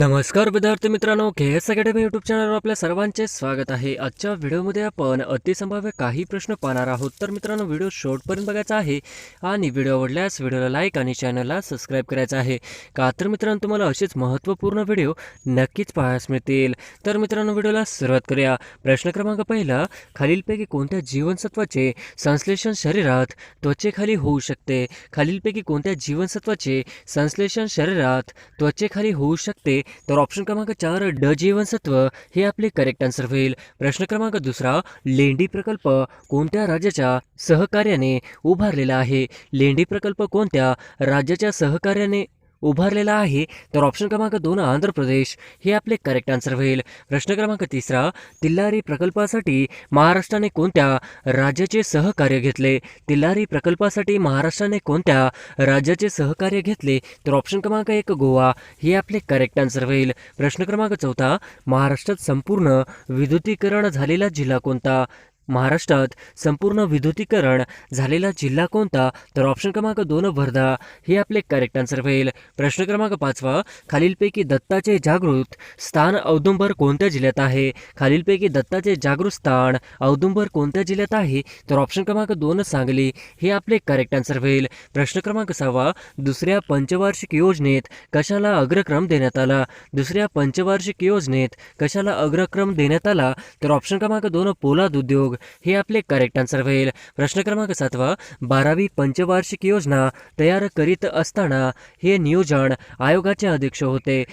नमस्कार विद्यार्थी मित्रांनो, KS अकॅडमी यूट्यूब चॅनलवर आपल्या सर्वांचे स्वागत आहे। आजच्या व्हिडिओमध्ये आपण अतिसंभाव्य काही प्रश्न पाहणार आहोत। तर मित्रांनो, व्हिडिओ शेवटपर्यंत बघायचा आहे आणि व्हिडिओ आवडल्यास व्हिडिओला लाईक आणि चॅनलला सबस्क्राईब करायचं आहे। का तर मित्रांनो, तुम्हाला असेच महत्त्वपूर्ण व्हिडिओ नक्कीच पाहायला मिळतील। तर मित्रांनो, व्हिडिओला सुरुवात करूया। प्रश्न क्रमांक पहिला, खालीलपैकी कोणत्या जीवनसत्वाचे संश्लेषण शरीरात त्वचेखाली होऊ शकते? खालीलपैकी कोणत्या जीवनसत्वाचे संश्लेषण शरीरात त्वचेखाली होऊ शकते? तर ऑप्शन क्रमांक 4 ड जीवनसत्व हे आपले करेक्ट आन्सर होईल। प्रश्न क्रमांक दुसरा, लेंडी प्रकल्प कोणत्या राज्याच्या सहकार्याने उभारलेला आहे? लेंडी प्रकल्प कोणत्या राज्याच्या सहकार्याने उभारलेला आहे? तर ऑप्शन क्रमांक 2 आंध्र प्रदेश हे आपले करेक्ट आन्सर होईल। प्रश्न क्रमांक तिसरा, तिल्लारी प्रकल्पासाठी महाराष्ट्राने कोणत्या राज्याचे सहकार्य घेतले? तिल्लारी प्रकल्पासाठी महाराष्ट्राने कोणत्या राज्याचे सहकार्य घेतले? तर ऑप्शन क्रमांक 1 गोवा हे आपले करेक्ट आन्सर होईल। प्रश्न क्रमांक चौथा, महाराष्ट्रात संपूर्ण विद्युतीकरण झालेला जिल्हा कोणता? महाराष्ट्रात संपूर्ण विद्युतीकरण झालेला जिल्हा कोणता? तर ऑप्शन क्रमांक 2 वर्धा हे आपले करेक्ट आन्सर होईल। प्रश्न क्रमांक 5, खालीलपैकी दत्ताचे जागृत स्थान औदुंबर कोणत्या जिल्ह्यात आहे? खालीलपैकी दत्ताचे जागृत स्थान औदुंबर कोणत्या जिल्ह्यात आहे? तर ऑप्शन क्रमांक 2 सांगली हे आपले करेक्ट आन्सर होईल। प्रश्न क्रमांक 6, दुसऱ्या पंचवार्षिक योजनेत कशाला अग्रक्रम देण्यात आला? दुसऱ्या पंचवार्षिक योजनेत कशाला अग्रक्रम देण्यात आला? तर ऑप्शन क्रमांक 2 पोलाद उद्योग हे आपले करेक्ट आन्सर होईल। प्रश्न क्रमांक 7, 12वी पंचवार्षिक योजना तयार करीत असताना हे नियोजन आयोगाचे अध्यक्ष होते।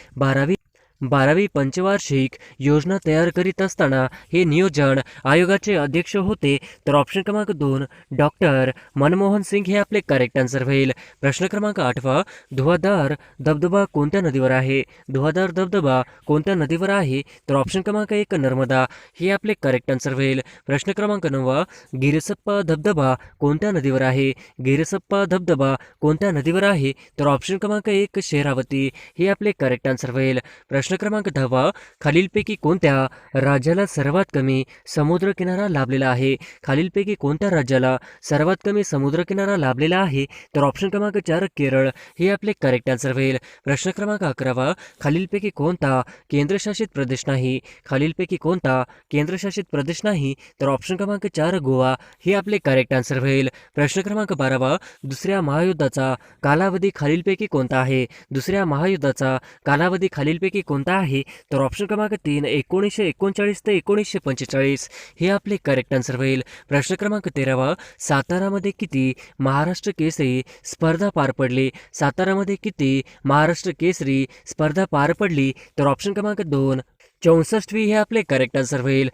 12वी पंचवार्षिक योजना तयार करीत असताना हे नियोजन आयोगाचे अध्यक्ष होते। तर ऑप्शन क्रमांक 2 डॉक्टर मनमोहन सिंग हे आपले करेक्ट आन्सर होईल। प्रश्न क्रमांक 8, धुवाधार धबधबा कोणत्या नदीवर आहे? धुवाधार धबधबा कोणत्या नदीवर आहे? तर ऑप्शन क्रमांक 1 नर्मदा हे आपले करेक्ट आन्सर होईल। प्रश्न क्रमांक 9, गिरसप्पा धबधबा कोणत्या नदीवर आहे? गिरसप्पा धबधबा कोणत्या नदीवर आहे? तर ऑप्शन क्रमांक 1 शेरावती हे आपले करेक्ट आन्सर होईल। प्रश्न क्रमांक 10, खालीलपैकी कोणत्या राज्याला सर्वात कमी समुद्र किनारा लाभलेला आहे? खालीलपैकी कोणत्या राज्याला सर्वात कमी समुद्र किनारा लाभलेला आहे? तर ऑप्शन क्रमांक 4 केरळ हे आपले करेक्ट आन्सर होईल। प्रश्न क्रमांक 11, खालीलपैकी कोणता केंद्रशासित प्रदेश नाही? खालीलपैकी कोणता केंद्रशासित प्रदेश नाही? तर ऑप्शन क्रमांक 4 गोवा हे आपले करेक्ट आन्सर होईल। प्रश्न क्रमांक 12, दुसऱ्या महायुद्धाचा कालावधी खालीलपैकी कोणता आहे? दुसऱ्या महायुद्धाचा कालावधी खालीलपैकी कोणता आहे? तर ऑप्शन क्रमांक 3 1939 ते 1945 हे आपले करेक्ट आन्सर होईल। प्रश्न क्रमांक 13, सातारामध्ये किती महाराष्ट्र केसरी स्पर्धा पार पडली? सातारामध्ये किती महाराष्ट्र केसरी स्पर्धा पार पडली? तर ऑप्शन क्रमांक 2 64वी हे आपले करेक्ट आन्सर होईल।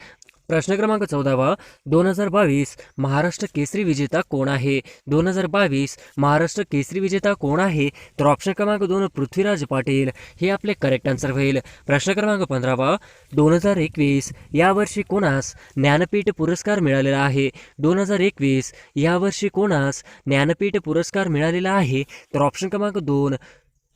प्रश्न क्रमांक 14, 2022 महाराष्ट्र केसरी विजेता कोण आहे? 2022 महाराष्ट्र केसरी विजेता कोण आहे? तर ऑप्शन क्रमांक 2 पृथ्वीराज पाटील हे आपले करेक्ट आन्सर होईल। प्रश्न क्रमांक 15, 2021 यावर्षी कोणास ज्ञानपीठ पुरस्कार मिळालेला आहे? 2021 यावर्षी कोणास ज्ञानपीठ पुरस्कार मिळालेला आहे? तर ऑप्शन क्रमांक 2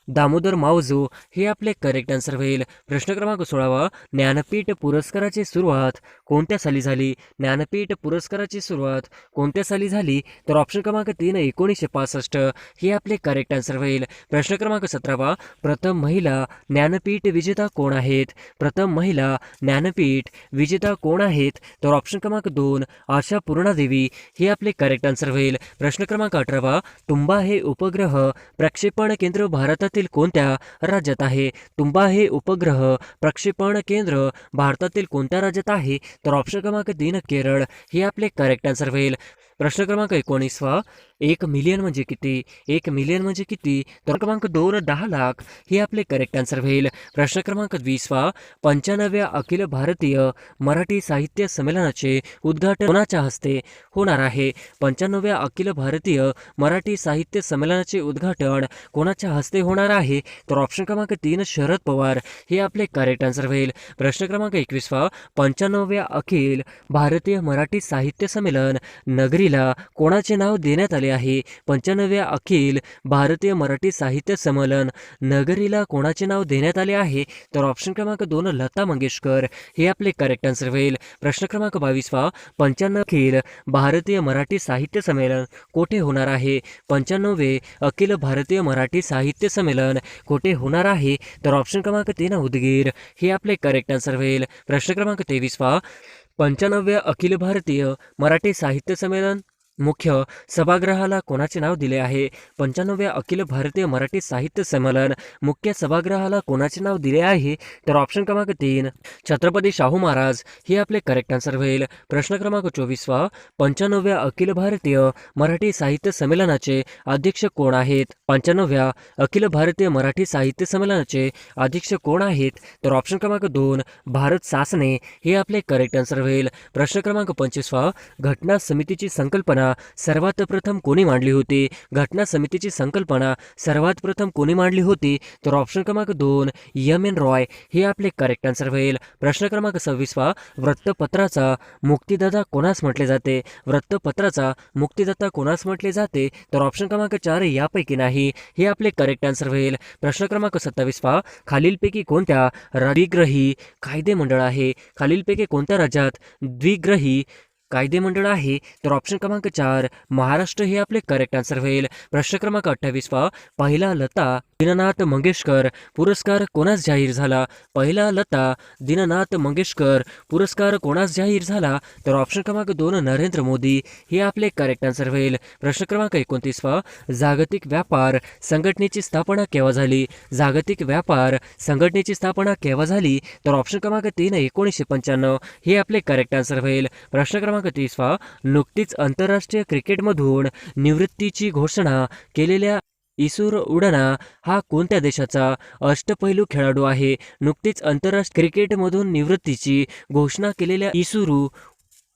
दामोदर मावजो हे आपले करेक्ट आन्सर होईल। प्रश्न क्रमांक 16, ज्ञानपीठ पुरस्काराची सुरुवात कोणत्या साली झाली? ज्ञानपीठ पुरस्काराची सुरुवात कोणत्या साली झाली? तर ऑप्शन क्रमांक 3 1965 हे आपले करेक्ट आन्सर होईल। प्रश्न क्रमांक 17, प्रथम महिला ज्ञानपीठ विजेता कोण आहेत? प्रथम महिला ज्ञानपीठ विजेता कोण आहेत? तर ऑप्शन क्रमांक 2 आशा पूर्णादेवी हे आपले करेक्ट आन्सर होईल। प्रश्न क्रमांक 18, तुंबा हे उपग्रह प्रक्षेपण केंद्र भारतातील कोणत्या राज्यात आहे? तुंबा हे उपग्रह प्रक्षेपण केंद्र भारतातील कोणत्या राज्यात आहे? तर ऑप्शन क्रमांक 3 केरळ हे आपले करेक्ट आन्सर होईल। प्रश्न क्रमांक 19, 1 मिलियन म्हणजे किती? 1 मिलियन म्हणजे किती? तर क्रमांक 2 10 लाख हे आपले करेक्ट आन्सर होईल। प्रश्न क्रमांक 20, 95व्या अखिल भारतीय मराठी साहित्य संमेलनाचे उद्घाटन कोणाच्या हस्ते होणार आहे? 95व्या अखिल भारतीय मराठी साहित्य संमेलनाचे उद्घाटन कोणाच्या हस्ते होणार आहे? तर ऑप्शन क्रमांक 3 शरद पवार हे आपले करेक्ट आन्सर होईल। प्रश्न क्रमांक 21, 95व्या अखिल भारतीय मराठी साहित्य संमेलन नगरी नगरीला कोणाचे नाव देण्यात आले आहे? 95व्या अखिल भारतीय मराठी साहित्य संमेलन नगरीला कोणाचे नाव देण्यात आले आहे? तर ऑप्शन क्रमांक 2 लता मंगेशकर हे आपले करेक्ट आन्सर होईल. प्रश्न क्रमांक 22 95 अखिल भारतीय मराठी साहित्य संमेलन कोठे होणार आहे? 95वे अखिल भारतीय मराठी साहित्य संमेलन कोठे होणार आहे? तर ऑप्शन क्रमांक 3 उदगीर हे आपले करेक्ट आन्सर होईल. प्रश्न क्रमांक 23 95व्या अखिल भारतीय मराठी साहित्य संमेलन मुख्य सभागृहाला कोणाचे नाव दिले आहे? 95व्या अखिल भारतीय मराठी साहित्य संमेलन मुख्य सभागृहाला कोणाचे नाव दिले आहे? तर ऑप्शन क्रमांक 3 छत्रपती शाहू महाराज हे आपले करेक्ट आन्सर होईल. प्रश्न क्रमांक 24 95व्या अखिल भारतीय मराठी साहित्य संमेलनाचे अध्यक्ष कोण आहेत? 95व्या अखिल भारतीय मराठी साहित्य संमेलनाचे अध्यक्ष कोण आहेत? तर ऑप्शन क्रमांक 2 भारत सासने हे आपले करेक्ट आन्सर होईल. प्रश्न क्रमांक 25 घटना समितीची संकल्पना सर्वात प्रथम कोणी मांडली होती? घटना समितीची संकल्पना सर्वात प्रथम कोणी मांडली होती? तर ऑप्शन क्रमांक 2 एम.एन. रॉय हे आपले करेक्ट आन्सर होईल. प्रश्न क्रमांक 26 वृत्तपत्राचा मुक्तिदाता कोणास म्हटले जाते? वृत्तपत्राचा मुक्तिदाता कोणास म्हटले जाते? तर ऑप्शन क्रमांक 4 यापैकी नाही हे आपले करेक्ट आन्सर होईल. प्रश्न क्रमांक 27 खालीलपैकी कोणत्या द्विग्रही कायदेमंडळ आहे? खालीलपैकी कोणत्या राज्यात द्विग्रही कायदेमंडळ आहे? तर ऑप्शन क्रमांक 4 महाराष्ट्र हे आपले करेक्ट आन्सर होईल. प्रश्न क्रमांक 28 पहिला लता दीननाथ मंगेशकर पुरस्कार कोणास जाहीर झाला? पहिला लता दीननाथ मंगेशकर पुरस्कार कोणास जाहीर झाला? तर ऑप्शन क्रमांक 2 नरेंद्र मोदी हे आपले करेक्ट आन्सर होईल. प्रश्न क्रमांक 29 जागतिक व्यापार संघटनेची स्थापना केव्हा झाली? जागतिक व्यापार संघटनेची स्थापना केव्हा झाली? तर ऑप्शन क्रमांक 3 1995 हे आपले करेक्ट आन्सर होईल. प्रश्न क्रमांक 30 नुकतीच आंतरराष्ट्रीय क्रिकेटमधून निवृत्तीची घोषणा केलेल्या इसूर उडाना हा कोणत्या देशाचा अष्टपैलू खेळाडू आहे? नुकतीच आंतरराष्ट्रीय क्रिकेटमधून निवृत्तीची घोषणा केलेल्या इसूरू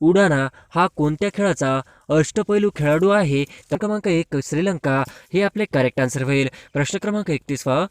उडाना हा कोणत्या खेळाचा अष्टपैलू खेळाडू आहे? तर क्रमांक 1 श्रीलंका हे आपले करेक्ट आन्सर होईल. प्रश्न क्रमांक 31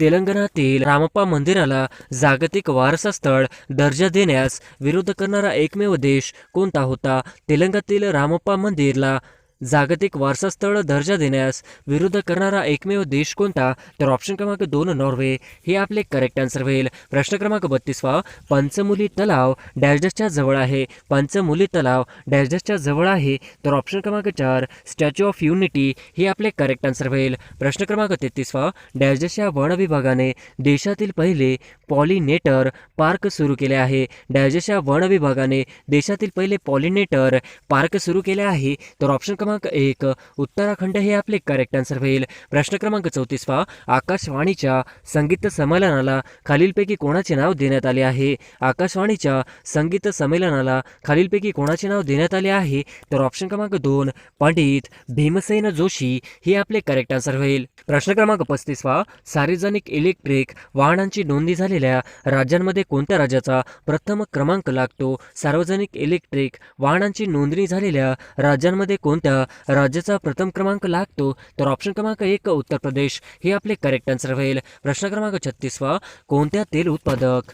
तेलंगणातील रामप्पा मंदिराला जागतिक वारसा स्थळ दर्जा देण्यास विरोध करणारा एकमेव देश कोणता होता? तेलंगणातील रामप्पा मंदिरला जागतिक वारसा स्थळ दर्जा देण्यास विरोध करणारा एकमेव देश कोणता? तर ऑप्शन क्रमांक 2 नॉर्वे हे आपले करेक्ट आन्सर होईल. प्रश्न क्रमांक 32 पंचमुली तलाव डॅशच्या जवळ आहे? पंचमुली तलाव डॅशच्या जवळ आहे? तर ऑप्शन क्रमांक 4 स्टॅच्यू ऑफ युनिटी हे आपले करेक्ट आन्सर होईल. प्रश्न क्रमांक 33 डॅशच्या वन विभागाने देशातील पहिले पॉलिनेटर पार्क सुरू केले आहे? डॅशच्या वन विभागाने देशातील पहिले पॉलिनेटर पार्क सुरू केले आहे? तर ऑप्शन क्रमांक 1 उत्तराखंड हे आपले करेक्ट आन्सर होईल. प्रश्न क्रमांक 34 आकाशवाणीच्या संगीत संमेलनाला खालीलपैकी कोणाचे नाव देण्यात आले आहे? आकाशवाणीच्या संगीत संमेलनाला खालीलपैकी कोणाचे नाव देण्यात आले आहे? तर ऑप्शन क्रमांक 2 पंडित भीमसेन जोशी हे आपले करेक्ट आन्सर होईल. प्रश्न क्रमांक 35 सार्वजनिक इलेक्ट्रिक वाहनांची नोंदणी झालेल्या राज्यांमध्ये कोणत्या राज्याचा प्रथम क्रमांक लागतो? सार्वजनिक इलेक्ट्रिक वाहनांची नोंदणी झालेल्या राज्यांमध्ये कोणत्या राज्याचा प्रथम क्रमांक लागतो? तर ऑप्शन क्रमांक 1 उत्तर प्रदेश हे आपले करेक्ट आन्सर होईल. प्रश्न क्रमांक 36 कोणत्या तेल उत्पादक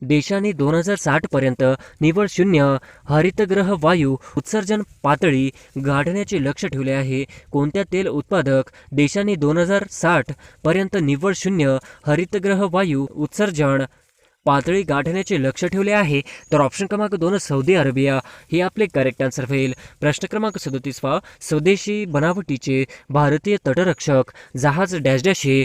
देशाने 2060 पर्यंत निव्वळ शून्य हरितगृह वायू उत्सर्जन पातळी गाठण्याचे लक्ष्य ठेवले आहे? कोणत्या तेल उत्पादक देशाने 2060 पर्यंत निव्वळ शून्य हरितगृह वायू उत्सर्जन पातळी गाठण्याचे लक्ष्य ठेवले आहे? तर ऑप्शन क्रमांक 2 सौदी अरेबिया हे आपले करेक्ट आन्सर होईल. प्रश्न क्रमांक 37 स्वदेशी बनावटीचे भारतीय तटरक्षक जहाज डॅश हे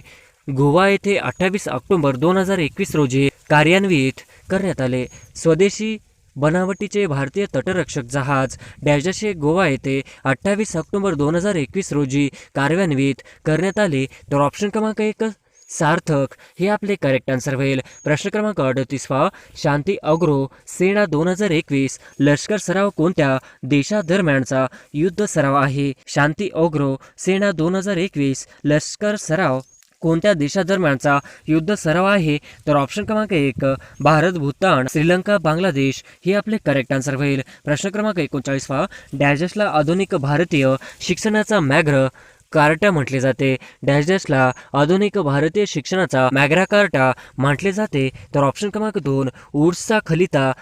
गोवा येथे 28 ऑक्टोबर 2021 रोजी कार्यान्वित करण्यात आले? स्वदेशी बनावटीचे भारतीय तटरक्षक जहाज डॅश हे गोवा येथे 28 ऑक्टोबर 2021 रोजी कार्यान्वित करण्यात आले? तर ऑप्शन क्रमांक 1 सार्थक हे आपले करेक्ट आन्सर होईल. प्रश्न क्रमांक 38 शांती अग्रो सेना 2021 लष्कर सराव कोणत्या देशादरम्यानचा युद्ध सराव आहे? शांती अग्रो सेना 2021 लष्कर सराव कोणत्या देशादरम्यानचा युद्ध सराव आहे? तर ऑप्शन क्रमांक 1 भारत, भूतान, श्रीलंका, बांगलादेश हे आपले करेक्ट आन्सर होईल. प्रश्न क्रमांक 39 डॅशला आधुनिक भारतीय शिक्षणाचा मॅग्रा कार्टा म्हटले जाते? डॅशला आधुनिक भारतीय शिक्षणाचा मॅग्रा कार्टा म्हटले जाते? तर ऑप्शन क्रमांक 2 उर्सा खलिता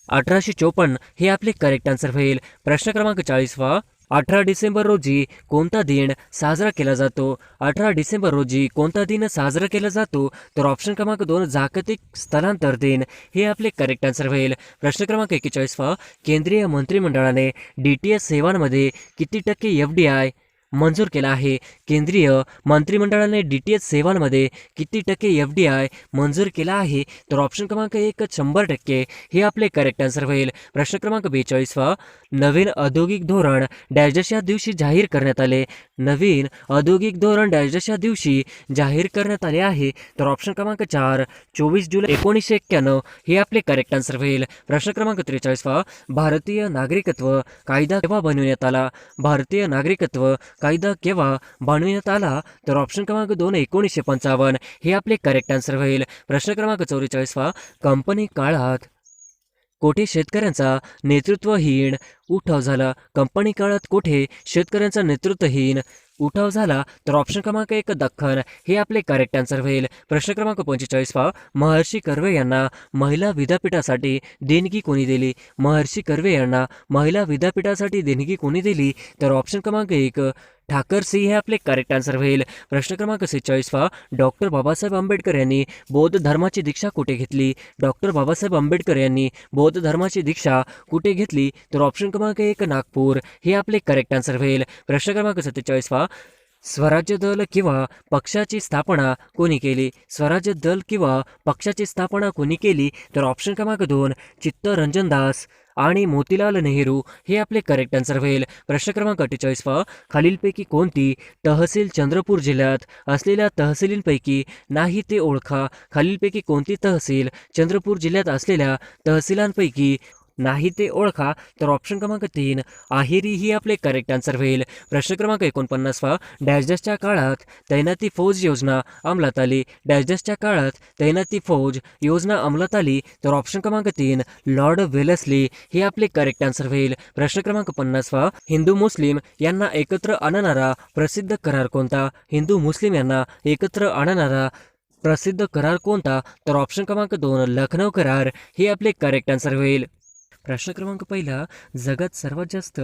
1854 हे आपले करेक्ट आन्सर होईल. प्रश्न क्रमांक 40 18 डिसेंबर रोजी कोणता दिन साजरा केला जातो? 18 डिसेंबर रोजी कोणता दिन साजरा केला जातो? तर ऑप्शन क्रमांक 2 जागतिक स्थलांतर दिन हे आपले करेक्ट आन्सर होईल. प्रश्न क्रमांक 41 केंद्रीय मंत्रिमंडळाने DTH सेवांमध्ये किती टक्के FDI मंजूर केला आहे? केंद्रीय मंत्रिमंडळाने DTH सेवांमध्ये किती टक्के FDI मंजूर केला आहे? तर ऑप्शन क्रमांक 1 100% हे आपले करेक्ट आन्सर होईल. प्रश्न क्रमांक 42 नवीन औद्योगिक धोरण डॅश या दिवशी जाहीर करण्यात आले? नवीन औद्योगिक धोरण डॅश या दिवशी जाहीर करण्यात आले आहे? तर ऑप्शन क्रमांक 4 24 जुलै 1991 हे आपले करेक्ट आन्सर होईल. प्रश्न क्रमांक 43 भारतीय नागरिकत्व कायदा केव्हा बनवण्यात आला? भारतीय नागरिकत्व कायदा केव्हा बनवण्यात आला? तर ऑप्शन क्रमांक 2 1955 हे आपले करेक्ट आन्सर होईल. प्रश्न क्रमांक 44 कंपनी काळात कोठे शेतकऱ्यांचा नेतृत्वहीन उठाव झाला? कंपनी काळात कोठे शेतकऱ्यांचा नेतृत्वहीन उठाव झाला? तर ऑप्शन क्रमांक 1 दख्खन हे आपले करेक्ट आन्सर होईल. प्रश्न क्रमांक 45 महर्षी कर्वे यांना महिला विद्यापीठासाठी देणगी कोणी दिली? महर्षी कर्वे यांना महिला विद्यापीठासाठी देणगी कोणी दिली? तर ऑप्शन क्रमांक 1 ठाकर सिंह हे आपले करेक्ट आन्सर होईल. प्रश्न क्रमांक 46 डॉक्टर बाबासाहेब आंबेडकर यांनी बौद्ध धर्माची दीक्षा कुठे घेतली? डॉक्टर बाबासाहेब आंबेडकर यांनी बौद्ध धर्माची दीक्षा कुठे घेतली? तर ऑप्शन क्रमांक 1 नागपूर हे आपले करेक्ट आन्सर होईल. प्रश्न क्रमांक 47 स्वराज्य दल किंवा पक्षाची स्थापना कोणी केली? स्वराज्य दल किंवा पक्षाची स्थापना कोणी केली? तर ऑप्शन क्रमांक 2 चित्तरंजन दास आणि मोतीलाल नेहरू हे आपले करेक्ट आन्सर होईल. प्रश्न क्रमांक 48 खालीलपैकी कोणती तहसील चंद्रपूर जिल्ह्यात असलेल्या तहसीलींपैकी नाही ते ओळखा? खालीलपैकी कोणती तहसील चंद्रपूर जिल्ह्यात असलेल्या तहसीलांपैकी नाही ते ओळखा? तर ऑप्शन क्रमांक 3 आहेरी ही आपले करेक्ट आन्सर होईल. प्रश्न क्रमांक 49 डॅशच्या काळात तैनाती फौज योजना अंमलात आली? डॅशच्या काळात तैनाती फौज योजना अंमलात आली? तर ऑप्शन क्रमांक 3 लॉर्ड वेलेस्ली हे आपले करेक्ट आन्सर होईल. प्रश्न क्रमांक 50 हिंदू मुस्लिम यांना एकत्र आणणारा प्रसिद्ध करार कोणता? हिंदू मुस्लिम यांना एकत्र आणणारा प्रसिद्ध करार कोणता? तर ऑप्शन क्रमांक 2 लखनौ करार हे आपले करेक्ट आन्सर होईल. प्रश्न क्रमांक 1 जगात सर्वात जास्त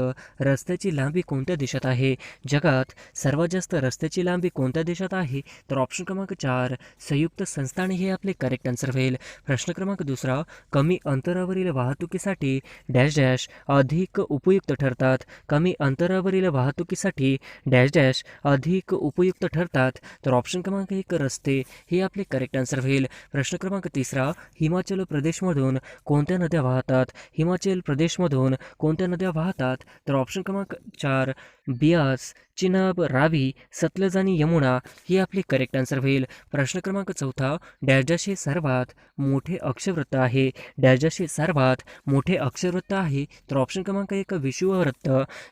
रस्त्याची लांबी कोणत्या देशात आहे? जगात सर्वात जास्त रस्त्याची लांबी कोणत्या देशात आहे? तर ऑप्शन क्रमांक 4 संयुक्त संस्थाने हे आपले करेक्ट आन्सर होईल. प्रश्न क्रमांक 2 कमी अंतरावरील वाहतुकीसाठी डॅश डॅश अधिक उपयुक्त ठरतात? कमी अंतरावरील वाहतुकीसाठी डॅश डॅश अधिक उपयुक्त ठरतात? तर ऑप्शन क्रमांक 1 रस्ते हे आपले करेक्ट आन्सर होईल. प्रश्न क्रमांक 3 हिमाचल प्रदेशमधून कोणत्या नद्या वाहतात? हिमाचल प्रदेशमधून कोणत्या नद्या वाहतात? तर ऑप्शन क्रमांक 4 बियास, चिनाब, रावी, सतलज आणि यमुना ही आपली करेक्ट आन्सर होईल. प्रश्न क्रमांक 4 डॅशचे सर्वात मोठे अक्षरवृत्त आहे? डॅशचे सर्वात मोठे अक्षरवृत्त आहे? तर ऑप्शन क्रमांक 1 विषुववृत्त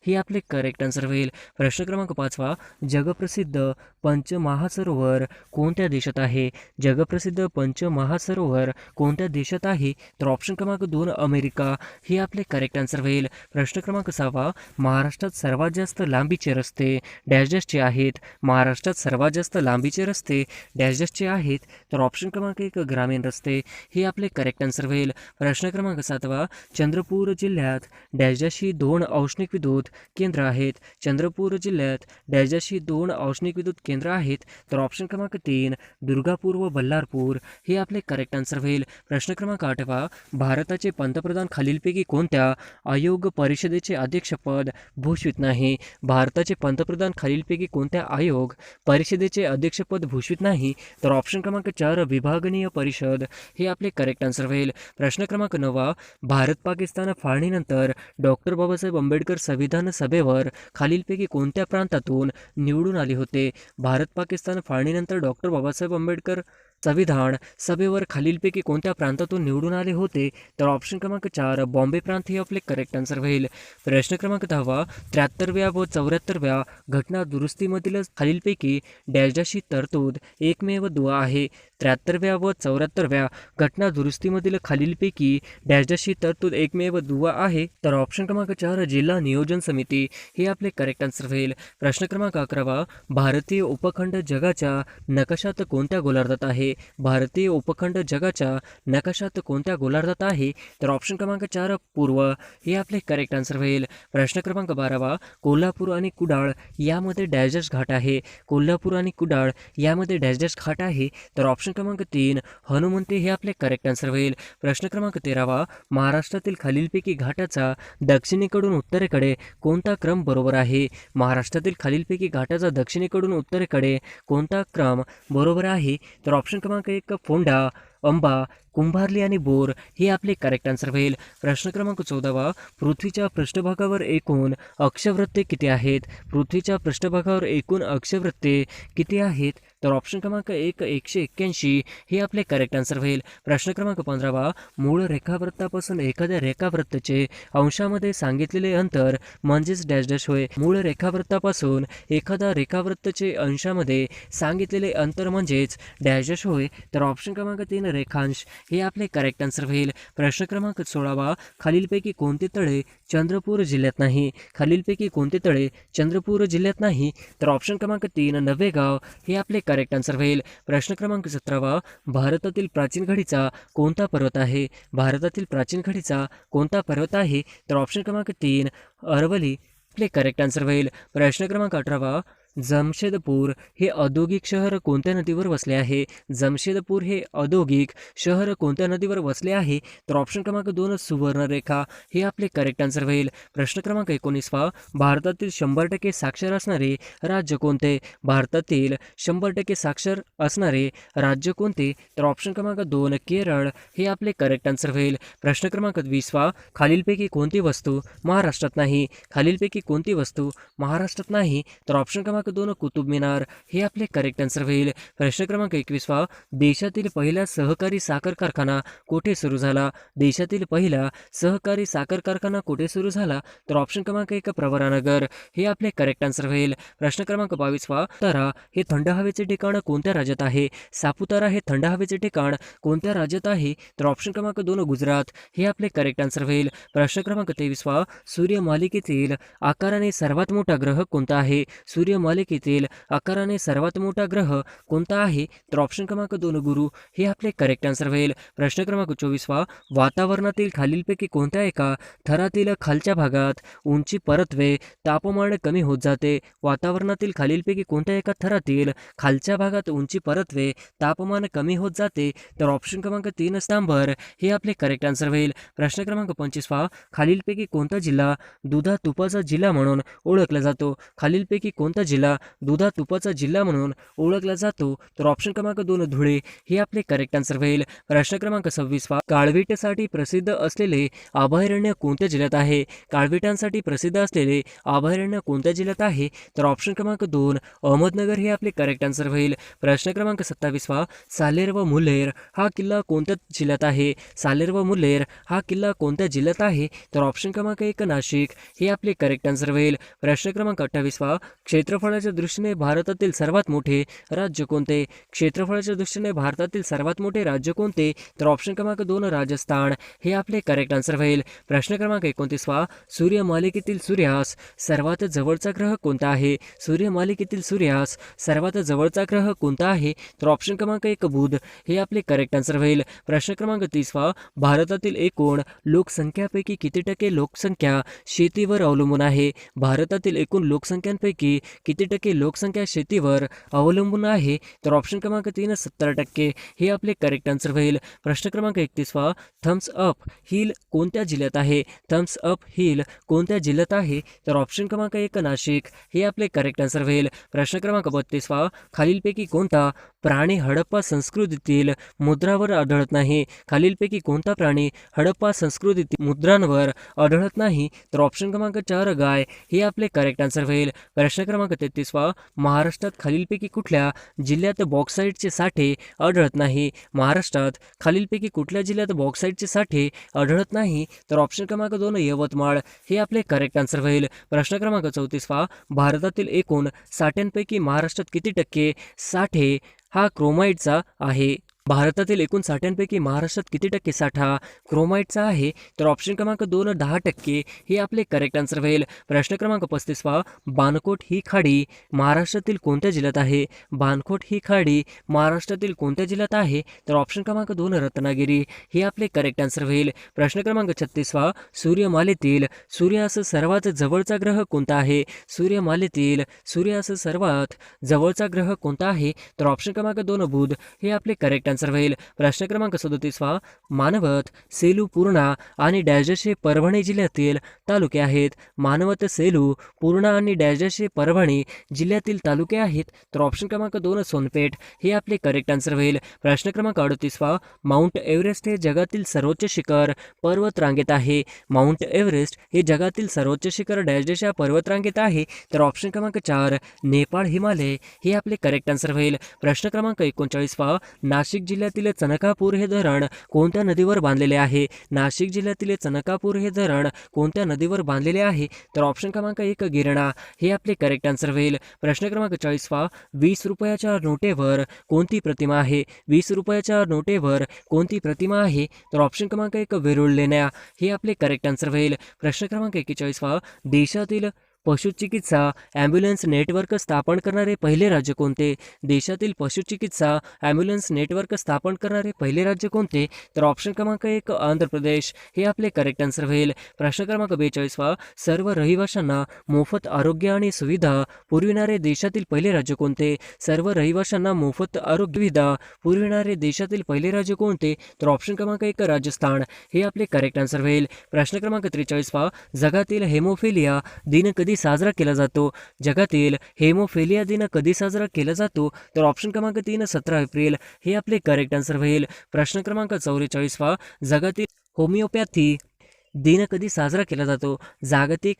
हे आपले करेक्ट आन्सर होईल. प्रश्न क्रमांक 5 जगप्रसिद्ध पंचमहासरोवर कोणत्या देशात आहे? जगप्रसिद्ध पंचमहासरोवर कोणत्या देशात आहे? तर ऑप्शन क्रमांक 2 अमेरिका हे आपले करेक्ट आन्सर होईल. प्रश्न क्रमांक 6 महाराष्ट्रात सर्वात जास्त लांबीचे रस्ते डॅशचे आहेत? महाराष्ट्रात सर्वात जास्त लांबीचे रस्ते डॅशचे आहेत? तर ऑप्शन क्रमांक 1 ग्रामीण रस्ते हे आपले करेक्ट आन्सर होईल. प्रश्न क्रमांक 7 चंद्रपूर जिल्ह्यात डॅशशी 2 औष्णिक विद्युत केंद्र आहेत? चंद्रपूर जिल्ह्यात डॅशशी 2 औष्णिक विद्युत केंद्र आहेत? तर ऑप्शन क्रमांक 3 दुर्गापूर व बल्लारपूर हे आपले करेक्ट आन्सर होईल. प्रश्न क्रमांक 8 भारताचे पंतप्रधान खालीलपैकी कोणत्या आयोग परिषदेचे अध्यक्षपद भूषवित नाही? भारताचे पंतप्रधान खालीलपैकी कोणत्या आयोग परिषदेचे अध्यक्षपद भूषवित नाही? तर ऑप्शन क्रमांक 4 विभागीय परिषद हे आपले करेक्ट आन्सर होईल. प्रश्न क्रमांक 9 भारत पाकिस्तान फाळणीनंतर डॉक्टर बाबासाहेब आंबेडकर संविधान सभेवर खालीलपैकी कोणत्या प्रांतातून निवडून आले होते? भारत पाकिस्तान फाळणीनंतर डॉक्टर बाबासाहेब आंबेडकर संविधान सभेवर खालीलपैकी कोणत्या प्रांतातून निवडून आले होते? तर ऑप्शन क्रमांक 4 बॉम्बे प्रांत हे आपले करेक्ट आन्सर होईल. प्रश्न क्रमांक 10 73व्या व 74व्या घटना दुरुस्तीमधील खालीलपैकी डॅशची तरतूद एकमेव दुवा आहे? 73व्या व 74व्या घटना दुरुस्तीमधील खालीलपैकी डॅशची तरतूद एकमेव दुवा आहे? तर ऑप्शन क्रमांक 4 जिल्हा नियोजन समिती हे आपले करेक्ट आन्सर होईल. प्रश्न क्रमांक 11 भारतीय उपखंड जगाच्या नकाशात कोणत्या गोलार्धात आहे? भारतीय उपखंड जगाच्या नकाशात कोणत्या गोलार्धात आहे? तर ऑप्शन क्रमांक 4 पूर्व हे आपले करेक्ट आन्सर होईल. प्रश्न क्रमांक 12 कोल्हापूर आणि कुडाळ यामध्ये डॅश घाट आहे. कोल्हापूर आणि कुडाळ यामध्ये डॅश घाट आहे. तर ऑप्शन क्रमांक 3 हनुमंते हे आपले करेक्ट आन्सर होईल. प्रश्न क्रमांक 13 महाराष्ट्रातील खालीलपैकी घाटाचा दक्षिणेकडून उत्तरेकडे कोणता क्रम बरोबर आहे? महाराष्ट्रातील खालीलपैकी घाटाचा दक्षिणेकडून उत्तरेकडे कोणता क्रम बरोबर आहे? तर ऑप्शन क्रमांक 1 फोंडा, अंबा, कुंभारली आणि बोर हे आपले करेक्ट आन्सर होईल. प्रश्न क्रमांक 14 पृथ्वीच्या पृष्ठभागावर एकूण अक्षवृत्ते किती आहेत? पृथ्वीच्या पृष्ठभागावर एकूण अक्षवृत्ते किती आहेत? तर ऑप्शन क्रमांक 1 181 हे आपले करेक्ट आन्सर होईल. प्रश्न क्रमांक 15 मूळ रेखावृत्तापासून एखाद्या रेखावृत्ताचे अंशामध्ये सांगितलेले अंतर म्हणजेच डॅश डॅश होय. मूळ रेखावृत्तापासून एखादा रेखावृत्ताचे अंशामध्ये सांगितलेले अंतर म्हणजेच डॅश डॅश होय. तर ऑप्शन क्रमांक 3 रेखांश हे आपले करेक्ट आन्सर होईल. प्रश्न क्रमांक 16 खालीलपैकी कोणते तळे चंद्रपूर जिल्ह्यात नाही? खालीलपैकी कोणते तळे चंद्रपूर जिल्ह्यात नाही? तर ऑप्शन क्रमांक 3 नवेगाव हे आपले करेक्ट आन्सर होईल. प्रश्न क्रमांक 17 भारतातील प्राचीन घडीचा कोणता पर्वत आहे? भारतातील प्राचीन घडीचा कोणता पर्वत आहे? तर ऑप्शन क्रमांक 3 अरवली आपले करेक्ट आन्सर होईल. प्रश्न क्रमांक 18 जमशेदपूर हे औद्योगिक शहर कोणत्या नदीवर वसले आहे? जमशेदपूर हे औद्योगिक शहर कोणत्या नदीवर वसले आहे? तर ऑप्शन क्रमांक 2 सुवर्णरेखा हे आपले करेक्ट आन्सर होईल. प्रश्न क्रमांक 19 भारतातील 100% साक्षर असणारे राज्य कोणते? भारतातील 100% साक्षर असणारे राज्य कोणते? तर ऑप्शन क्रमांक 2 केरळ हे आपले करेक्ट आन्सर होईल. प्रश्न क्रमांक 20 खालीलपैकी कोणती वस्तू महाराष्ट्रात नाही? खालीलपैकी कोणती वस्तू महाराष्ट्रात नाही? तर ऑप्शन क्रमांक 2 कुतुब मिनार हे आपले करेक्ट आन्सर होईल. प्रश्न क्रमांक 21 देशातील पहिला सहकारी साखर कारखाना कोठे सुरू झाला? देशातील पहिला सहकारी साखर कारखाना कोठे सुरू झाला? तर ऑप्शन क्रमांक 1 प्रवरानगर हे आपले करेक्ट आन्सर होईल. प्रश्न क्रमांक 22 सापुतारा हे थंड हवेचे ठिकाण कोणत्या राज्यात आहे? सापुतारा हे थंड हवेचे ठिकाण कोणत्या राज्यात आहे? तर ऑप्शन क्रमांक 2 गुजरात हे आपले करेक्ट आन्सर होईल. प्रश्न क्रमांक 23 सूर्यमालिकेतील आकाराने सर्वात मोठा ग्रह कोणता आहे? सूर्यमालिकेतील आकाराने सर्वात मोठा ग्रह कोणता आहे? तर ऑप्शन क्रमांक 2 गुरु हे आपले करेक्ट आन्सर होईल. प्रश्न क्रमांक 24 वातावरणातील खालीलपैकी कोणत्या एका थरातील खालच्या भागात उंची परत्वे तापमान कमी होत जाते? वातावरणातील खालीलपैकी कोणत्या एका थरातील खालच्या भागात उंची परत्वे तापमान कमी होत जाते? तर ऑप्शन क्रमांक 3 स्तंभर हे आपले करेक्ट आन्सर होईल. प्रश्न क्रमांक 25 खालीलपैकी कोणता जिल्हा दुधा तुपाचा जिल्हा म्हणून ओळखला जातो? खालीलपैकी कोणता जिल्हा दुधा तुपाचा जिल्हा म्हणून ओळखला जातो? तर ऑप्शन क्रमांक 2 धुळे हे आपले करेक्ट आन्सर होईल. प्रश्न क्रमांक 26 काळवीटसाठी प्रसिद्ध असलेले अभयारण्य कोणत्या जिल्ह्यात आहे? काळवीटांसाठी प्रसिद्ध असलेले अभयारण्य कोणत्या जिल्ह्यात आहे? तर ऑप्शन क्रमांक 2 अहमदनगर हे आपले करेक्ट आन्सर होईल. प्रश्न क्रमांक 27 सालेर व मुल्हेर हा किल्ला कोणत्या जिल्ह्यात आहे? सालेर व मुल्हेर हा किल्ला कोणत्या जिल्ह्यात आहे? तर ऑप्शन क्रमांक 1 नाशिक हे आपले करेक्ट आन्सर होईल. प्रश्न क्रमांक 28 क्षेत्रफळाच्या दृष्टीने भारतातील सर्वात मोठे राज्य कोणते? क्षेत्रफळाच्या दृष्टीने भारतातील सर्वात मोठे राज्य कोणते? तर ऑप्शन क्रमांक 2 राजस्थान हे आपले करेक्ट आन्सर होईल. प्रश्न क्रमांक 29 सूर्यमालिकेतील सूर्यास सर्वात जवळचा ग्रह कोणता आहे? सूर्यमालिकेतील सूर्यास सर्वात जवळचा ग्रह कोणता आहे? तर ऑप्शन क्रमांक 1 बुध हे आपले करेक्ट आन्सर होईल. प्रश्न क्रमांक 30 भारतातील एकूण लोकसंख्यापैकी किती टक्के लोकसंख्या शेतीवर अवलंबून आहे? भारतातील एकूण लोकसंख्यांपैकी किती टक्के लोकसंख्या शेतीवर अवलंबून आहे? तर ऑप्शन क्रमांक 3 70% हे आपले करेक्ट आन्सर होईल. प्रश्न क्रमांक 31 थम्स अप हिल कोणत्या जिल्ह्यात आहे? थम्स अप हिल कोणत्या जिल्ह्यात आहे? तर ऑप्शन क्रमांक 1 नाशिक हे आपले करेक्ट आन्सर होईल. प्रश्न क्रमांक 32 खालीलपैकी कोणता प्राणी हडप्पा संस्कृतीतील मुद्रावर आढळत नाही? खालीलपैकी कोणता प्राणी हडप्पा संस्कृतीतील मुद्रांवर आढळत नाही? तर ऑप्शन क्रमांक 4 गाय हे आपले करेक्ट आन्सर होईल. प्रश्न क्रमांक 33 महाराष्ट्रात खालीलपैकी कुठल्या जिल्ह्यात बॉक्साईटचे साठे आढळत नाही? महाराष्ट्रात खालीलपैकी कुठल्या जिल्ह्यात बॉक्साईटचे साठे आढळत नाही? तर ऑप्शन क्रमांक 2 यवतमाळ हे आपले करेक्ट आन्सर होईल. प्रश्न क्रमांक 34 भारतातील एकूण साठ्यांपैकी महाराष्ट्रात किती टक्के साठे हा क्रोमाइटचा आहे? भारतातील एकूण साठ्यांपैकी महाराष्ट्रात किती टक्के साठा क्रोमाइटचा आहे? तर ऑप्शन क्रमांक 2 10% हे आपले करेक्ट आन्सर होईल. प्रश्न क्रमांक 35 बाणकोट ही खाडी महाराष्ट्रातील कोणत्या जिल्ह्यात आहे? बाणकोट ही खाडी महाराष्ट्रातील कोणत्या जिल्ह्यात आहे? तर ऑप्शन क्रमांक 2 रत्नागिरी हे आपले करेक्ट आन्सर होईल. प्रश्न क्रमांक 36 सूर्यमालेतील सूर्यास सर्वात जवळचा ग्रह कोणता आहे? सूर्यमालेतील सूर्यास सर्वात जवळचा ग्रह कोणता आहे? तर ऑप्शन क्रमांक 2 बुध हे आपले करेक्ट आन्सर होईल. प्रश्न क्रमांक 37 मानवत, सेलू, पूर्णा आणि डॅश परभणी जिल्ह्यातील तालुके आहेत. मानवत, सेलू, पूर्णा आणि डॅश परभणी जिल्ह्यातील तालुके आहेत. तर ऑप्शन क्रमांक 2 सोनपेठ हे आपले करेक्ट आन्सर होईल. प्रश्न क्रमांक 38 माउंट एव्हरेस्ट हे जगातील सर्वोच्च शिखर पर्वत रांगेत आहे. माउंट एव्हरेस्ट हे जगातील सर्वोच्च शिखर डॅश या पर्वत रांगेत आहे. तर ऑप्शन क्रमांक 4 नेपाळ, हिमालय हे आपले करेक्ट आन्सर होईल. प्रश्न क्रमांक 39 नाशिक जिल्ह्यातील चनकापूर हे धरण कोणत्या नदीवर बांधलेले आहे? नाशिक जिल्ह्यातील चनकापूर हे धरण कोणत्या नदीवर बांधलेले आहे? तर ऑप्शन क्रमांक 1 गिरणा हे आपले करेक्ट आन्सर होईल. प्रश्न क्रमांक 40 20 रुपयाच्या नोटेवर कोणती प्रतिमा आहे? 20 रुपयाच्या नोटेवर कोणती प्रतिमा आहे? तर ऑप्शन क्रमांक 1 वेरूळ लेण्या हे आपले करेक्ट आन्सर होईल. प्रश्न क्रमांक 41 देशातील पशुचिकित्सा ॲम्ब्युलन्स नेटवर्क स्थापन करणारे पहिले राज्य कोणते? देशातील पशुचिकित्सा ॲम्ब्युलन्स नेटवर्क स्थापन करणारे पहिले राज्य कोणते? तर ऑप्शन क्रमांक 1 आंध्र प्रदेश हे आपले करेक्ट आन्सर होईल. प्रश्न क्रमांक 42 सर्व रहिवाशांना मोफत आरोग्य आणि सुविधा पुरविणारे देशातील पहिले राज्य कोणते? सर्व रहिवाशांना मोफत आरोग्य सुविधा पुरविणारे देशातील पहिले राज्य कोणते? तर ऑप्शन क्रमांक 1 राजस्थान हे आपले करेक्ट आन्सर होईल. प्रश्न क्रमांक 43 जगातील हेमोफिलिया दिन कधी साजरा केला जातो? जगातील हेमोफिलिया दिन कधी साजरा केला जातो? तर ऑप्शन क्रमांक 3 17 एप्रिल हे आपले करेक्ट आन्सर होईल. प्रश्न क्रमांक 44 जगातील होमिओपॅथी दिन कधी साजरा केला जातो? जागतिक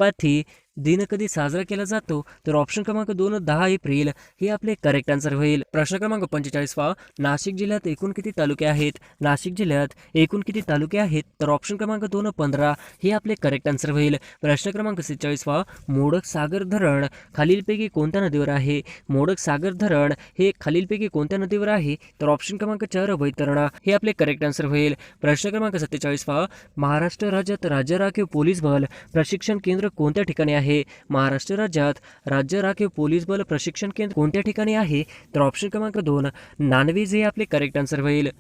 पॅथी दिन कधी साजरा केला जातो? तर ऑप्शन क्रमांक 2 10 एप्रिल हे आपले करेक्ट आन्सर होईल. प्रश्न क्रमांक 45 नाशिक जिल्ह्यात एकूण किती तालुके आहेत? नाशिक जिल्ह्यात एकूण किती तालुके आहेत? तर ऑप्शन क्रमांक 2 15 हे आपले करेक्ट आन्सर होईल. प्रश्न क्रमांक 46 मोडक सागर धरण खालीलपैकी कोणत्या नदीवर आहे? मोडक सागर धरण हे खालीलपैकी कोणत्या नदीवर आहे? तर ऑप्शन क्रमांक 4 वैतरणा हे आपले करेक्ट आन्सर होईल. प्रश्न क्रमांक 47 महाराष्ट्र राज्यात राज्य राखीव पोलीस बल प्रशिक्षण केंद्र कोणत्या ठिकाणी आहे? महाराष्ट्र राज्यात राज्य राखीव पोलीस बल प्रशिक्षण केंद्र कोणत्या ठिकाणी आहे? तर ऑप्शन क्रमांक 2 नानवीज हे आपले करेक्ट आन्सर होईल.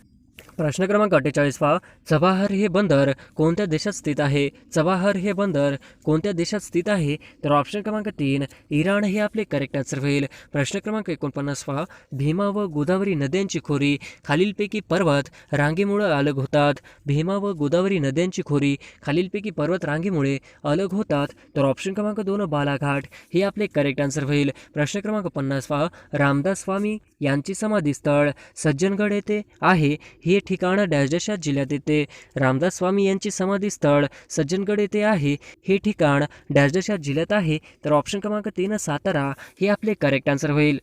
प्रश्न क्रमांक 48 चबाहार हे बंदर कोणत्या देशात स्थित आहे? चबाहार हे बंदर कोणत्या देशात स्थित आहे? तर ऑप्शन क्रमांक 3 इराण हे आपले करेक्ट आन्सर होईल. प्रश्न क्रमांक 49 भीमा व गोदावरी नद्यांची खोरी खालीलपैकी पर्वत रांगेमुळे अलग होतात. भीमा व गोदावरी नद्यांची खोरी खालीलपैकी पर्वत रांगेमुळे अलग होतात. तर ऑप्शन क्रमांक 2 बालाघाट हे आपले करेक्ट आन्सर होईल. प्रश्न क्रमांक 50 रामदास स्वामी यांची समाधी स्थळ सज्जनगड येथे आहे. हे ठिकाण डॅश जिल्ह्यात येते. रामदास स्वामी यांची समाधी स्थळ सज्जनगड येथे आहे. हे ठिकाण डॅश जिल्ह्यात आहे. तर ऑप्शन क्रमांक 3 सातारा हे आपले करेक्ट आन्सर होईल.